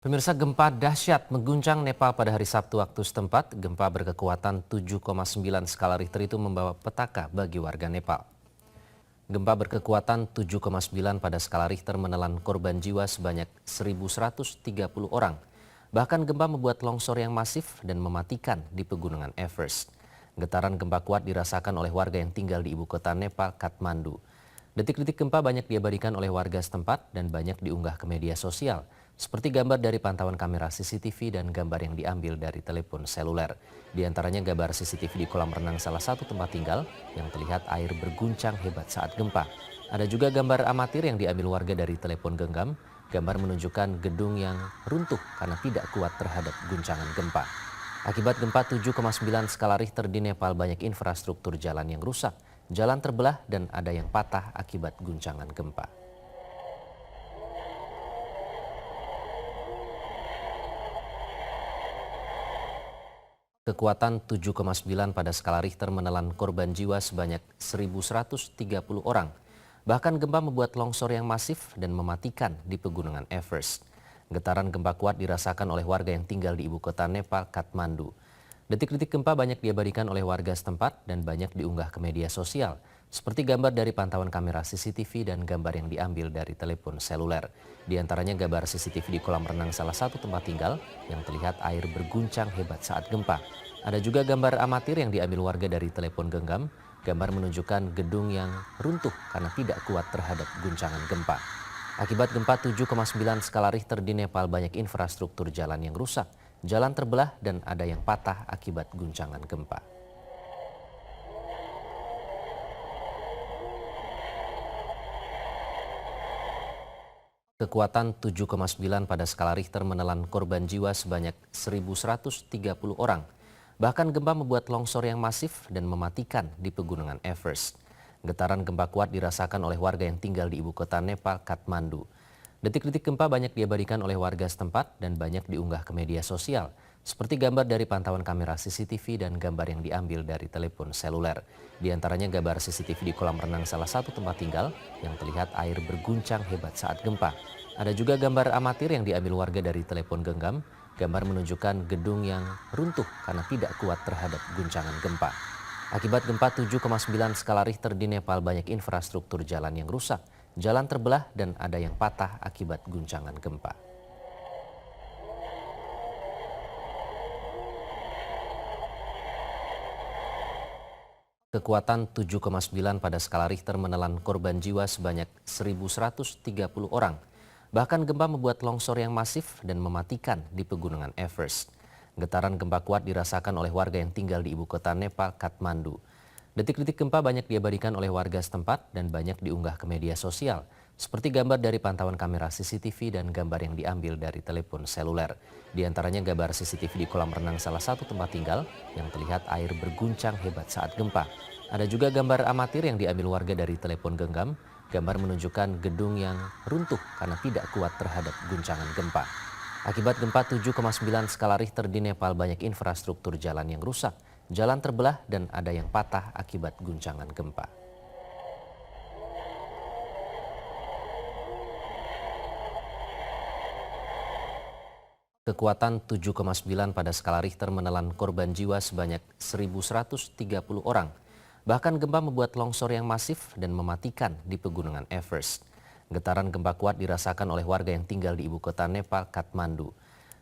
Pemirsa, gempa dahsyat mengguncang Nepal pada hari Sabtu waktu setempat. Gempa berkekuatan 7,9 skala Richter itu membawa petaka bagi warga Nepal. Gempa berkekuatan 7,9 pada skala Richter menelan korban jiwa sebanyak 1.130 orang. Bahkan gempa membuat longsor yang masif dan mematikan di pegunungan Everest. Getaran gempa kuat dirasakan oleh warga yang tinggal di ibu kota Nepal, Kathmandu. Detik-detik gempa banyak diabadikan oleh warga setempat dan banyak diunggah ke media sosial, seperti gambar dari pantauan kamera CCTV dan gambar yang diambil dari telepon seluler. Di antaranya gambar CCTV di kolam renang salah satu tempat tinggal yang terlihat air berguncang hebat saat gempa. Ada juga gambar amatir yang diambil warga dari telepon genggam. Gambar menunjukkan gedung yang runtuh karena tidak kuat terhadap guncangan gempa. Akibat gempa 7,9 skala Richter di Nepal, banyak infrastruktur jalan yang rusak, jalan terbelah dan ada yang patah akibat guncangan gempa. Kekuatan 7,9 pada skala Richter menelan korban jiwa sebanyak 1.130 orang. Bahkan gempa membuat longsor yang masif dan mematikan di pegunungan Everest. Getaran gempa kuat dirasakan oleh warga yang tinggal di ibu kota Nepal, Kathmandu. Detik-detik gempa banyak diabadikan oleh warga setempat dan banyak diunggah ke media sosial, seperti gambar dari pantauan kamera CCTV dan gambar yang diambil dari telepon seluler. Di antaranya gambar CCTV di kolam renang salah satu tempat tinggal yang terlihat air berguncang hebat saat gempa. Ada juga gambar amatir yang diambil warga dari telepon genggam. Gambar menunjukkan gedung yang runtuh karena tidak kuat terhadap guncangan gempa. Akibat gempa 7,9 skala Richter di Nepal, banyak infrastruktur jalan yang rusak, jalan terbelah dan ada yang patah akibat guncangan gempa. Kekuatan 7,9 pada skala Richter menelan korban jiwa sebanyak 1.130 orang. Bahkan gempa membuat longsor yang masif dan mematikan di pegunungan Everest. Getaran gempa kuat dirasakan oleh warga yang tinggal di ibu kota Nepal, Kathmandu. Detik-detik gempa banyak diabadikan oleh warga setempat dan banyak diunggah ke media sosial, seperti gambar dari pantauan kamera CCTV dan gambar yang diambil dari telepon seluler. Di antaranya gambar CCTV di kolam renang salah satu tempat tinggal yang terlihat air berguncang hebat saat gempa. Ada juga gambar amatir yang diambil warga dari telepon genggam. Gambar menunjukkan gedung yang runtuh karena tidak kuat terhadap guncangan gempa. Akibat gempa 7,9 skala Richter di Nepal, banyak infrastruktur jalan yang rusak, jalan terbelah dan ada yang patah akibat guncangan gempa. Kekuatan 7,9 pada skala Richter menelan korban jiwa sebanyak 1.130 orang. Bahkan gempa membuat longsor yang masif dan mematikan di pegunungan Everest. Getaran gempa kuat dirasakan oleh warga yang tinggal di ibu kota Nepal, Kathmandu. Detik-detik gempa banyak diabadikan oleh warga setempat dan banyak diunggah ke media sosial, seperti gambar dari pantauan kamera CCTV dan gambar yang diambil dari telepon seluler. Di antaranya gambar CCTV di kolam renang salah satu tempat tinggal yang terlihat air berguncang hebat saat gempa. Ada juga gambar amatir yang diambil warga dari telepon genggam. Gambar menunjukkan gedung yang runtuh karena tidak kuat terhadap guncangan gempa. Akibat gempa 7,9 skala Richter di Nepal, banyak infrastruktur jalan yang rusak, jalan terbelah dan ada yang patah akibat guncangan gempa. Kekuatan 7,9 pada skala Richter menelan korban jiwa sebanyak 1.130 orang. Bahkan gempa membuat longsor yang masif dan mematikan di pegunungan Everest. Getaran gempa kuat dirasakan oleh warga yang tinggal di ibu kota Nepal, Kathmandu.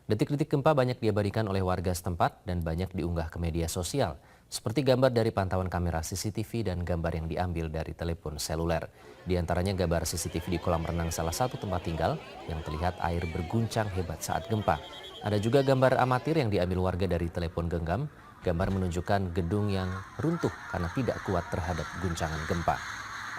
Detik-detik gempa banyak diabadikan oleh warga setempat dan banyak diunggah ke media sosial, seperti gambar dari pantauan kamera CCTV dan gambar yang diambil dari telepon seluler. Di antaranya gambar CCTV di kolam renang salah satu tempat tinggal yang terlihat air berguncang hebat saat gempa. Ada juga gambar amatir yang diambil warga dari telepon genggam. Gambar menunjukkan gedung yang runtuh karena tidak kuat terhadap guncangan gempa.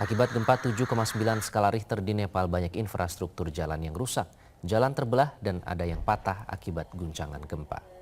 Akibat gempa 7,9 skala Richter di Nepal, banyak infrastruktur jalan yang rusak, jalan terbelah dan ada yang patah akibat guncangan gempa.